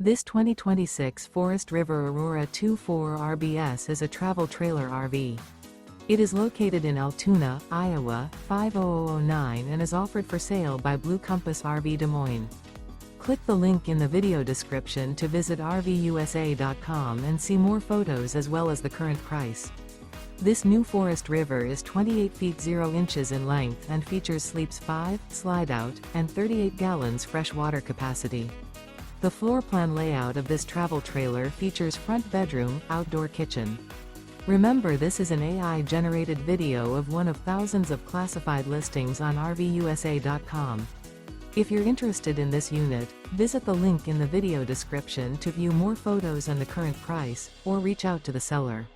This 2026 Forest River Aurora 2.4 RBS is a travel trailer RV. It is located in Altoona, Iowa, 50009 and is offered for sale by Blue Compass RV Des Moines. Click the link in the video description to visit RVUSA.com and see more photos as well as the current price. This new Forest River is 28 feet 0 inches in length and features sleeps 5, Slideout, and 38 gallons fresh water capacity. The floor plan layout of this travel trailer features front bedroom, outdoor kitchen. Remember, this is an AI-generated video of one of thousands of classified listings on RVUSA.com. If you're interested in this unit, visit the link in the video description to view more photos and the current price, or reach out to the seller.